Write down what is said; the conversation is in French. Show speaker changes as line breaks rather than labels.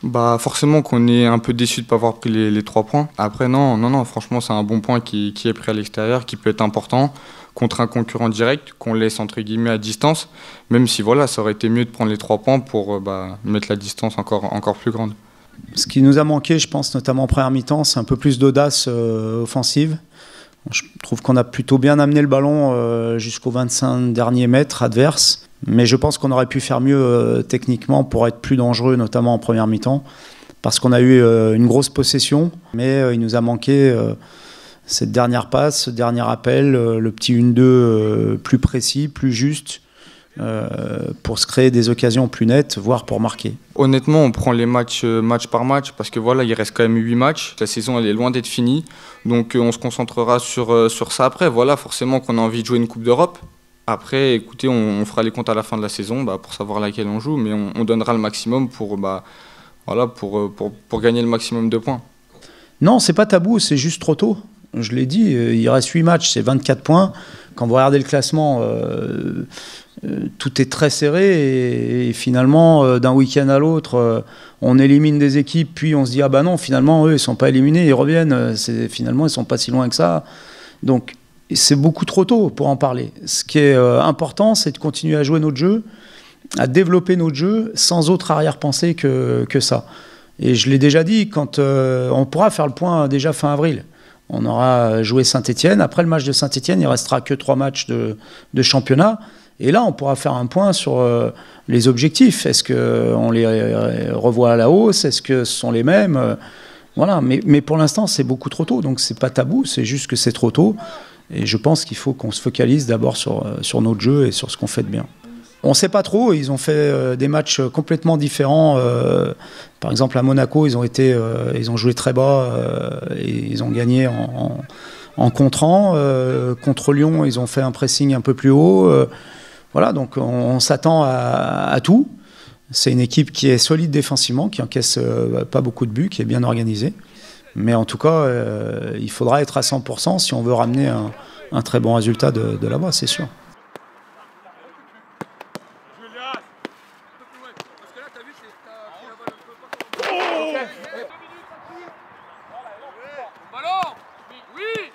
Bah forcément qu'on est un peu déçu de ne pas avoir pris les 3 points. Après non, franchement c'est un bon point qui est pris à l'extérieur, qui peut être important contre un concurrent direct qu'on laisse entre guillemets à distance, même si voilà ça aurait été mieux de prendre les 3 points pour mettre la distance encore plus grande.
Ce qui nous a manqué, je pense, notamment en première mi-temps, c'est un peu plus d'audace offensive. Je trouve qu'on a plutôt bien amené le ballon jusqu'aux 25 derniers mètres adverses. Mais je pense qu'on aurait pu faire mieux techniquement pour être plus dangereux, notamment en première mi-temps. Parce qu'on a eu une grosse possession, mais il nous a manqué cette dernière passe, ce dernier appel, le petit 1-2 plus précis, plus juste, pour se créer des occasions plus nettes, voire pour marquer.
Honnêtement, on prend les matchs match par match parce que voilà, il reste quand même 8 matchs. La saison, elle est loin d'être finie. Donc on se concentrera sur ça après. Voilà, forcément qu'on a envie de jouer une Coupe d'Europe. Après, écoutez, on fera les comptes à la fin de la saison pour savoir laquelle on joue, mais on donnera le maximum pour gagner le maximum de points.
Non, c'est pas tabou, c'est juste trop tôt. Je l'ai dit, il reste 8 matchs, c'est 24 points. Quand vous regardez le classement, tout est très serré et finalement, d'un week-end à l'autre, on élimine des équipes, puis on se dit ah bah non, finalement, eux, ils sont pas éliminés, ils reviennent, finalement, ils sont pas si loin que ça. Donc, c'est beaucoup trop tôt pour en parler. Ce qui est important, c'est de continuer à jouer notre jeu, à développer notre jeu sans autre arrière-pensée que ça. Et je l'ai déjà dit, quand on pourra faire le point déjà fin avril. On aura joué Saint-Etienne. Après le match de Saint-Etienne, il ne restera que 3 matchs de championnat. Et là, on pourra faire un point sur les objectifs. Est-ce qu'on les revoit à la hausse? Est-ce que ce sont les mêmes? Voilà. Mais pour l'instant, c'est beaucoup trop tôt. Donc, ce n'est pas tabou, c'est juste que c'est trop tôt. Et je pense qu'il faut qu'on se focalise d'abord sur notre jeu et sur ce qu'on fait de bien. On ne sait pas trop, ils ont fait des matchs complètement différents. Par exemple, à Monaco, ils ont joué très bas et ils ont gagné en contrant. Contre Lyon, ils ont fait un pressing un peu plus haut. Voilà, donc on s'attend à tout. C'est une équipe qui est solide défensivement, qui encaisse pas beaucoup de buts, qui est bien organisée. Mais en tout cas, il faudra être à 100% si on veut ramener un très bon résultat de là-bas, c'est sûr.
Ballon! Oui!